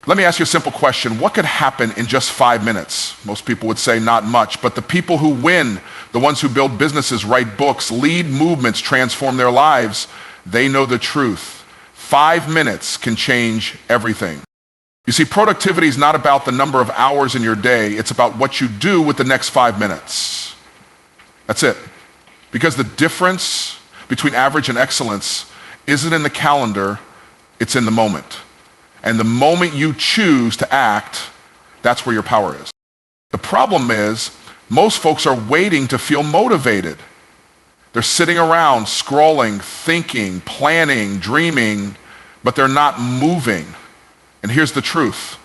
Let me ask you a simple question. What could happen in just 5 minutes? Most people would say not much, but the people who win, the ones who build businesses, write books, lead movements, transform their lives, they know the truth. 5 minutes can change everything. You see, productivity is not about the number of hours in your day. It's about what you do with the next 5 minutes. That's it. Because the difference between average and excellence isn't in the calendar, it's in the moment. And the moment you choose to act, that's where your power is. The problem is, most folks are waiting to feel motivated. They're sitting around, scrolling, thinking, planning, dreaming, but they're not moving. And here's the truth.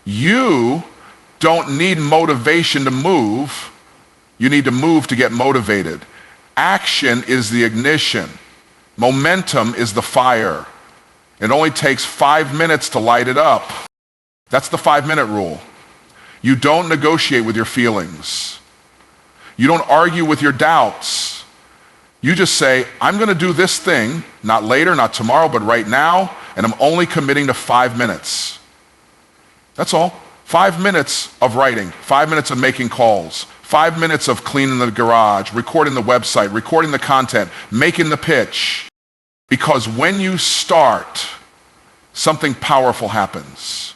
You don't need motivation to move. You need to move to get motivated. Action is the ignition. Momentum is the fire. It only takes 5 minutes to light it up. That's the 5-minute rule. You don't negotiate with your feelings. You don't argue with your doubts. You just say, I'm going to do this thing, not later, not tomorrow, but right now, and I'm only committing to 5 minutes. That's all. 5 minutes of writing, 5 minutes of making calls, 5 minutes of cleaning the garage, recording the website, recording the content, making the pitch. Because when you start, something powerful happens.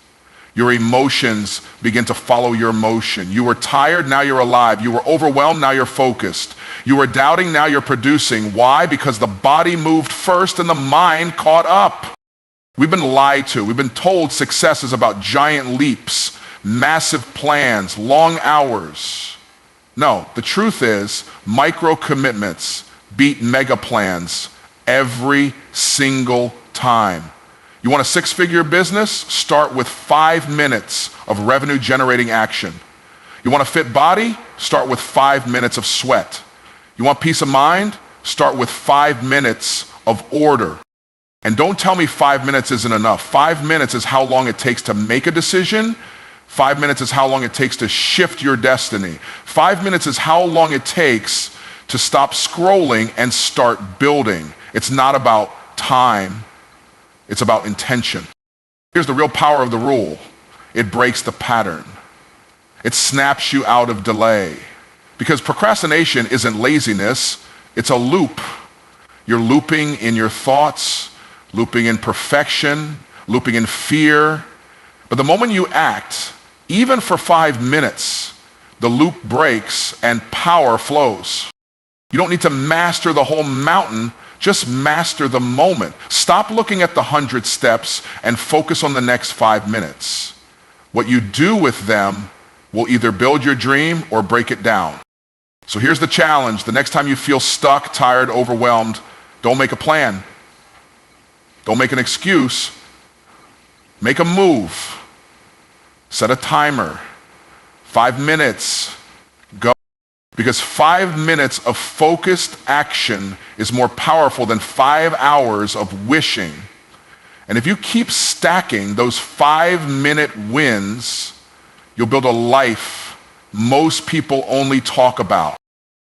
Your emotions begin to follow your motion. You were tired, now you're alive. You were overwhelmed, now you're focused. You were doubting, now you're producing. Why? Because the body moved first and the mind caught up. We've been lied to. We've been told success is about giant leaps, massive plans, long hours. No, the truth is micro commitments beat mega plans every single time. You want a 6-figure business? Start with 5 minutes of revenue generating action. You want a fit body? Start with 5 minutes of sweat. You want peace of mind? Start with 5 minutes of order. And don't tell me 5 minutes isn't enough. 5 minutes is how long it takes to make a decision. 5 minutes is how long it takes to shift your destiny. 5 minutes is how long it takes to stop scrolling and start building. It's not about time. It's about intention. Here's the real power of the rule. It breaks the pattern. It snaps you out of delay. Because procrastination isn't laziness, it's a loop. You're looping in your thoughts, looping in perfection, looping in fear. But the moment you act, even for 5 minutes, the loop breaks and power flows. You don't need to master the whole mountain, just master the moment. Stop looking at the 100 steps and focus on the next 5 minutes. What you do with them will either build your dream or break it down. So here's the challenge. The next time you feel stuck, tired, overwhelmed, don't make a plan. Don't make an excuse. Make a move. Set a timer. 5 minutes. Go. Because 5 minutes of focused action is more powerful than 5 hours of wishing. And if you keep stacking those 5-minute wins, you'll build a life most people only talk about.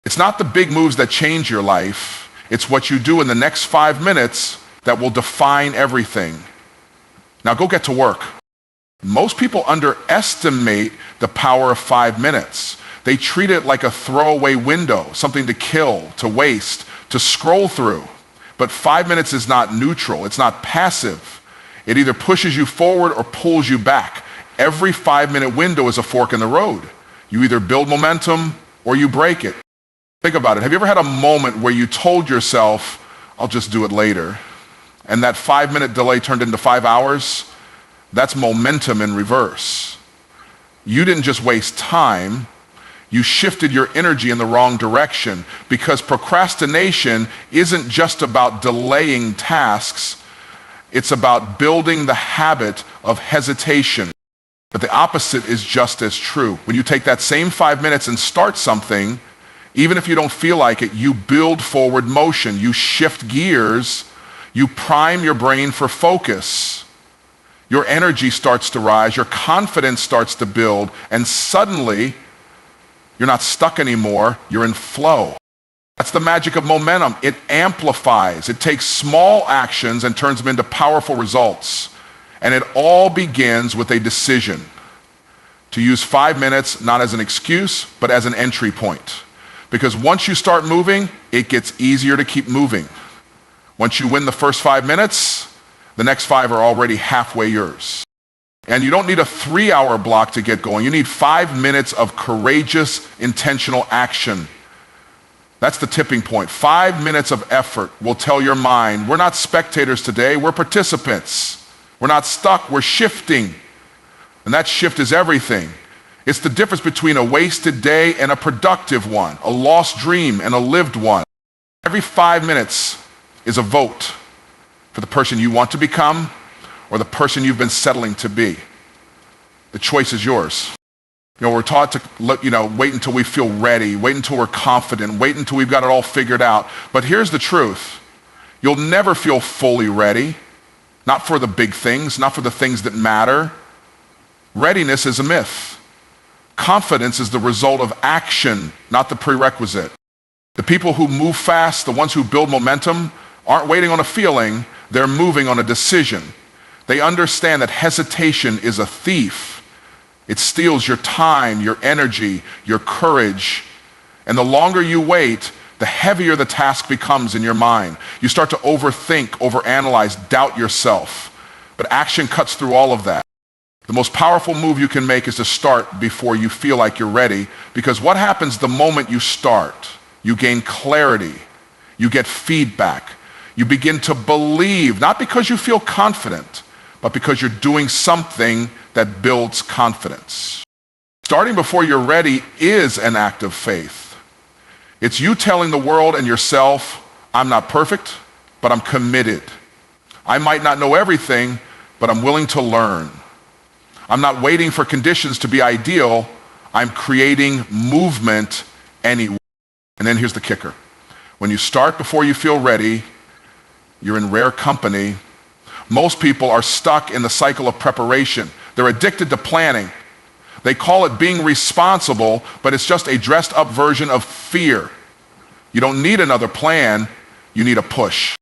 It's not the big moves that change your life. It's what you do in the next 5 minutes that will define everything. Now go get to work. Most people underestimate the power of 5 minutes. They treat it like a throwaway window, something to kill, to waste, to scroll through. But 5 minutes is not neutral. It's not passive. It either pushes you forward or pulls you back. Every 5-minute window is a fork in the road. You either build momentum or you break it. Think about it. Have you ever had a moment where you told yourself, I'll just do it later, and that 5-minute delay turned into 5 hours? That's momentum in reverse. You didn't just waste time. You shifted your energy in the wrong direction, because procrastination isn't just about delaying tasks. It's about building the habit of hesitation. But the opposite is just as true. When you take that same 5 minutes and start something, even if you don't feel like it, you build forward motion. You shift gears. You prime your brain for focus. Your energy starts to rise. Your confidence starts to build. And suddenly, you're not stuck anymore. You're in flow. That's the magic of momentum. It amplifies. It takes small actions and turns them into powerful results. And it all begins with a decision to use 5 minutes not as an excuse, but as an entry point. Because once you start moving, it gets easier to keep moving. Once you win the first 5 minutes, the next 5 are already halfway yours. And you don't need a 3-hour block to get going. You need 5 minutes of courageous, intentional action. That's the tipping point. 5 minutes of effort will tell your mind, we're not spectators today, we're participants. We're not stuck, we're shifting. And that shift is everything. It's the difference between a wasted day and a productive one, a lost dream and a lived one. Every 5 minutes is a vote for the person you want to become or the person you've been settling to be. The choice is yours. We're taught to wait until we feel ready, wait until we're confident, wait until we've got it all figured out. But here's the truth. You'll never feel fully ready, not for the big things, not for the things that matter. Readiness is a myth. Confidence is the result of action, not the prerequisite. The people who move fast, the ones who build momentum, aren't waiting on a feeling, they're moving on a decision. They understand that hesitation is a thief. It steals your time, your energy, your courage. And the longer you wait, the heavier the task becomes in your mind. You start to overthink, overanalyze, doubt yourself. But action cuts through all of that. The most powerful move you can make is to start before you feel like you're ready, because what happens the moment you start? You gain clarity. You get feedback. You begin to believe, not because you feel confident, but because you're doing something that builds confidence. Starting before you're ready is an act of faith. It's you telling the world and yourself, I'm not perfect, but I'm committed. I might not know everything, but I'm willing to learn. I'm not waiting for conditions to be ideal. I'm creating movement anyway. And then here's the kicker. When you start before you feel ready, you're in rare company. Most people are stuck in the cycle of preparation. They're addicted to planning. They call it being responsible, but it's just a dressed up version of fear. You don't need another plan, you need a push.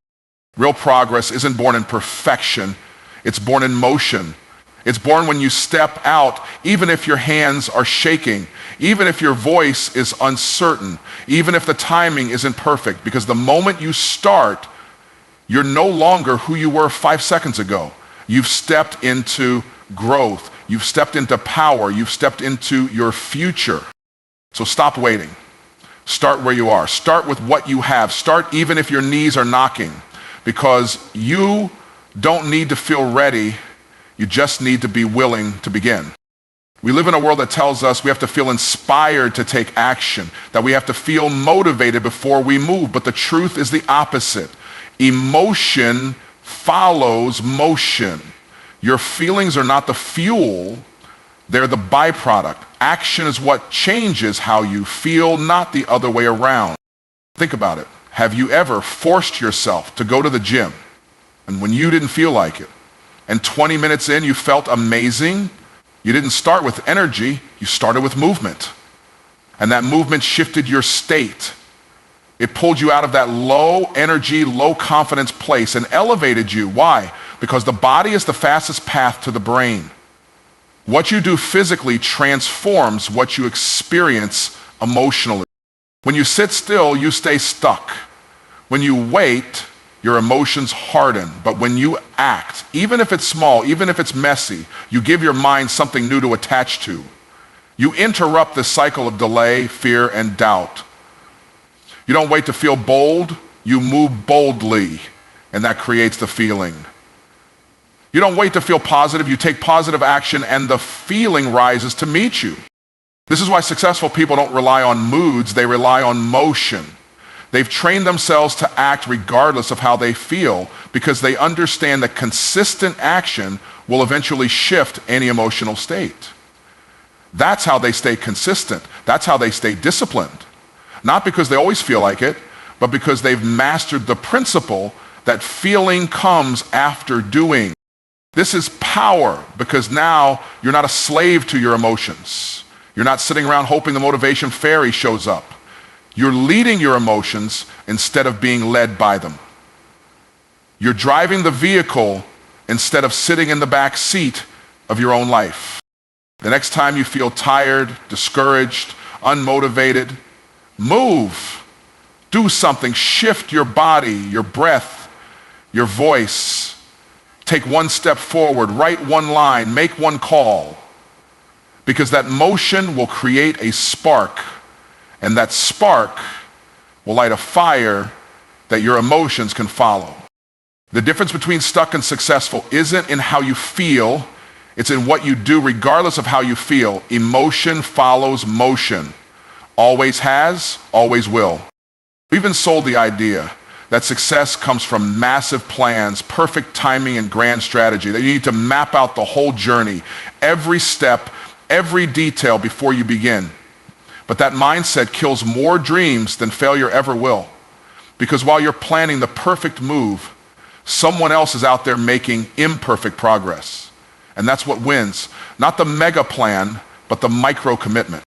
Real progress isn't born in perfection, it's born in motion. It's born when you step out, even if your hands are shaking, even if your voice is uncertain, even if the timing isn't perfect, because the moment you start, you're no longer who you were 5 seconds ago. You've stepped into growth. You've stepped into power. You've stepped into your future. So stop waiting. Start where you are. Start with what you have. Start even if your knees are knocking, because you don't need to feel ready. You just need to be willing to begin. We live in a world that tells us we have to feel inspired to take action, that we have to feel motivated before we move. But the truth is the opposite. Emotion follows motion. Your feelings are not the fuel, they're the byproduct. Action is what changes how you feel, not the other way around. Think about it. Have you ever forced yourself to go to the gym, and when you didn't feel like it, and 20 minutes in you felt amazing? You didn't start with energy, you started with movement. And that movement shifted your state. It pulled you out of that low energy, low confidence place and elevated you. Why? Because the body is the fastest path to the brain. What you do physically transforms what you experience emotionally. When you sit still, you stay stuck. When you wait, your emotions harden. But when you act, even if it's small, even if it's messy, you give your mind something new to attach to. You interrupt this cycle of delay, fear, and doubt. You don't wait to feel bold, you move boldly, and that creates the feeling. You don't wait to feel positive, you take positive action, and the feeling rises to meet you. This is why successful people don't rely on moods, they rely on motion. They've trained themselves to act regardless of how they feel, because they understand that consistent action will eventually shift any emotional state. That's how they stay consistent. That's how they stay disciplined. Not because they always feel like it, but because they've mastered the principle that feeling comes after doing. This is power, because now you're not a slave to your emotions. You're not sitting around hoping the motivation fairy shows up. You're leading your emotions instead of being led by them. You're driving the vehicle, instead of sitting in the back seat of your own life. The next time you feel tired, discouraged, unmotivated, move. Do something. Shift your body, your breath, your voice. Take one step forward, write one line, make one call. Because that motion will create a spark, and that spark will light a fire that your emotions can follow. The difference between stuck and successful isn't in how you feel, it's in what you do regardless of how you feel. Emotion follows motion. Always has, always will. We've been sold the idea that success comes from massive plans, perfect timing, and grand strategy, that you need to map out the whole journey, every step, every detail before you begin. But that mindset kills more dreams than failure ever will. Because while you're planning the perfect move, someone else is out there making imperfect progress. And that's what wins. Not the mega plan, but the micro commitment.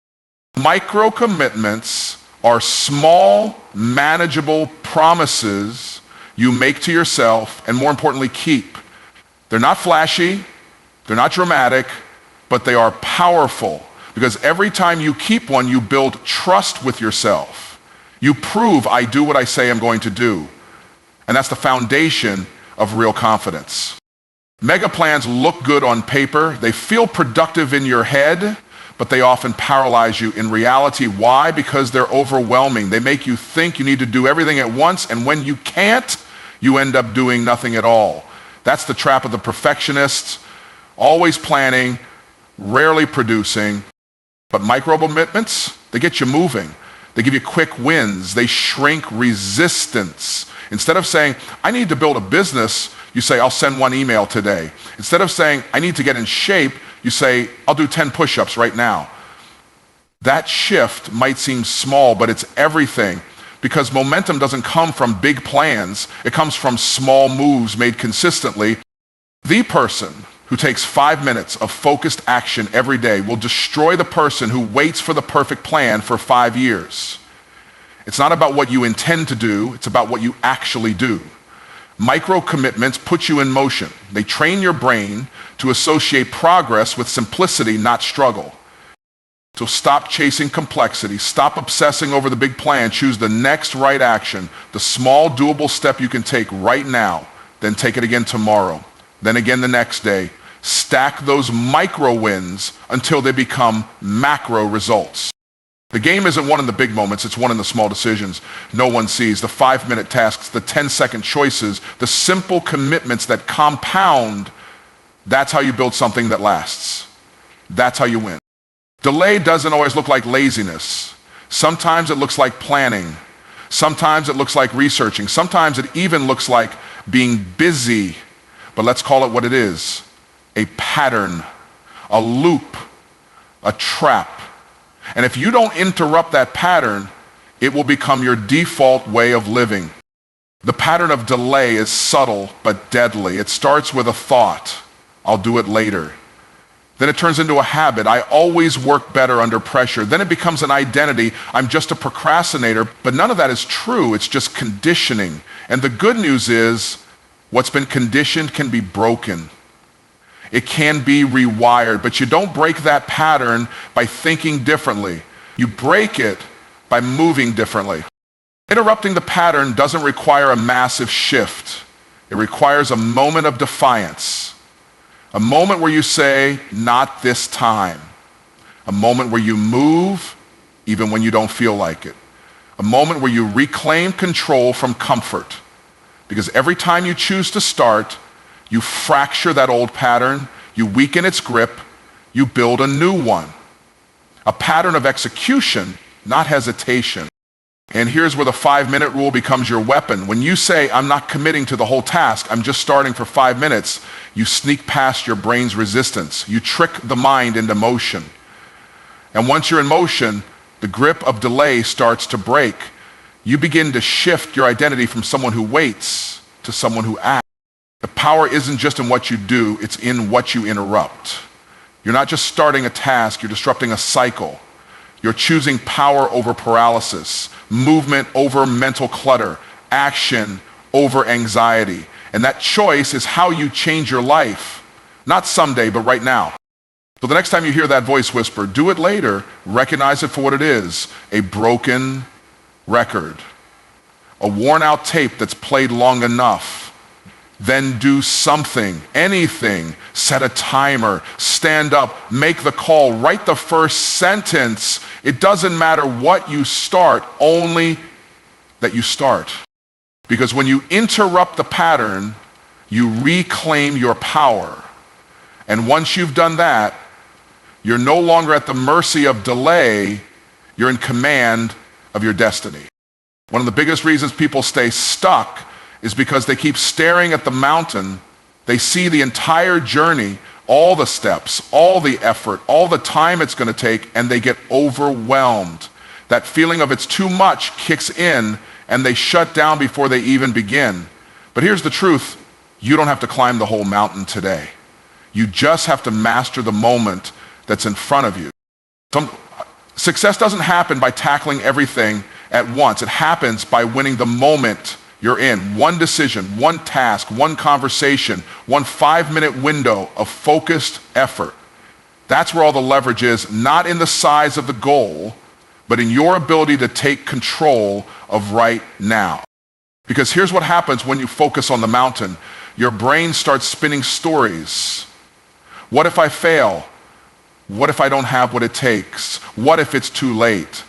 Micro commitments are small, manageable promises you make to yourself and, more importantly, keep. They're not flashy, they're not dramatic, but they are powerful. Because every time you keep one, you build trust with yourself. You prove I do what I say I'm going to do. And that's the foundation of real confidence. Mega plans look good on paper. They feel productive in your head, but they often paralyze you in reality. Why? Because they're overwhelming. They make you think you need to do everything at once, and when you can't, you end up doing nothing at all. That's the trap of the perfectionists, always planning, rarely producing. But micro commitments, they get you moving. They give you quick wins. They shrink resistance. Instead of saying, I need to build a business, you say, I'll send one email today. Instead of saying, I need to get in shape, you say, I'll do 10 push-ups right now. That shift might seem small, but it's everything. Because momentum doesn't come from big plans. It comes from small moves made consistently. The person who takes 5 minutes of focused action every day will destroy the person who waits for the perfect plan for 5 years. It's not about what you intend to do, it's about what you actually do. Micro commitments put you in motion. They train your brain to associate progress with simplicity, not struggle. So stop chasing complexity, stop obsessing over the big plan, choose the next right action, the small doable step you can take right now, then take it again tomorrow. Then again the next day. Stack those micro wins until they become macro results. The game isn't won in the big moments, it's won in the small decisions no one sees, the 5-minute tasks, the 10-second choices, the simple commitments that compound. That's how you build something that lasts. That's how you win. Delay doesn't always look like laziness. Sometimes it looks like planning. Sometimes it looks like researching. Sometimes it even looks like being busy. But let's call it what it is. A pattern, a loop, a trap. And if you don't interrupt that pattern, it will become your default way of living. The pattern of delay is subtle but deadly. It starts with a thought, I'll do it later. Then it turns into a habit, I always work better under pressure. Then it becomes an identity, I'm just a procrastinator. But none of that is true, it's just conditioning. And the good news is, what's been conditioned can be broken. It can be rewired, but you don't break that pattern by thinking differently. You break it by moving differently. Interrupting the pattern doesn't require a massive shift. It requires a moment of defiance. A moment where you say, not this time. A moment where you move even when you don't feel like it. A moment where you reclaim control from comfort. Because every time you choose to start, you fracture that old pattern, you weaken its grip, you build a new one. A pattern of execution, not hesitation. And here's where the 5-minute rule becomes your weapon. When you say, I'm not committing to the whole task, I'm just starting for 5 minutes, you sneak past your brain's resistance. You trick the mind into motion. And once you're in motion, the grip of delay starts to break. You begin to shift your identity from someone who waits to someone who acts. The power isn't just in what you do, it's in what you interrupt. You're not just starting a task, you're disrupting a cycle. You're choosing power over paralysis, movement over mental clutter, action over anxiety. And that choice is how you change your life. Not someday, but right now. So the next time you hear that voice whisper, do it later, recognize it for what it is, a broken record, a worn out tape that's played long enough. Then do something, anything, set a timer, stand up, make the call, write the first sentence. It doesn't matter what you start, only that you start. Because when you interrupt the pattern, you reclaim your power. And once you've done that, you're no longer at the mercy of delay, you're in command of your destiny. One of the biggest reasons people stay stuck is because they keep staring at the mountain. They see the entire journey, all the steps, all the effort, all the time it's going to take, and they get overwhelmed. That feeling of it's too much kicks in, and they shut down before they even begin. But here's the truth. You don't have to climb the whole mountain today. You just have to master the moment that's in front of you. Success doesn't happen by tackling everything at once. It happens by winning the moment you're in. One decision, one task, one conversation, one 5-minute window of focused effort. That's where all the leverage is, not in the size of the goal, but in your ability to take control of right now. Because here's what happens when you focus on the mountain. Your brain starts spinning stories. What if I fail? What if I don't have what it takes? What if it's too late?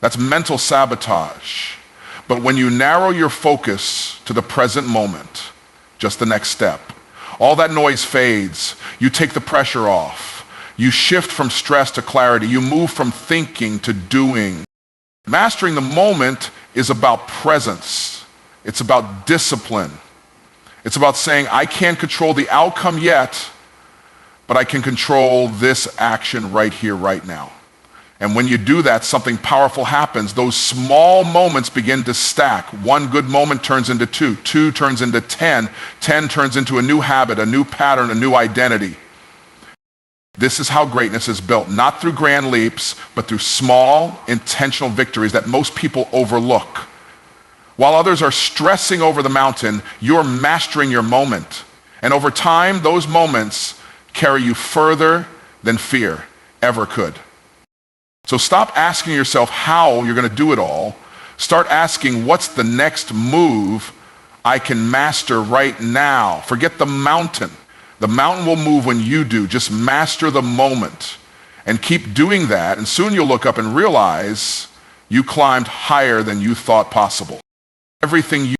That's mental sabotage. But when you narrow your focus to the present moment, just the next step, all that noise fades. You take the pressure off. You shift from stress to clarity. You move from thinking to doing. Mastering the moment is about presence. It's about discipline. It's about saying, I can't control the outcome yet, but I can control this action right here, right now. And when you do that, something powerful happens. Those small moments begin to stack. One good moment turns into 2, 2 turns into 10, 10 turns into a new habit, a new pattern, a new identity. This is how greatness is built, not through grand leaps, but through small, intentional victories that most people overlook. While others are stressing over the mountain, you're mastering your moment. And over time, those moments carry you further than fear ever could. So stop asking yourself how you're going to do it all. Start asking, what's the next move I can master right now? Forget the mountain. The mountain will move when you do. Just master the moment and keep doing that. And soon you'll look up and realize you climbed higher than you thought possible. Everything you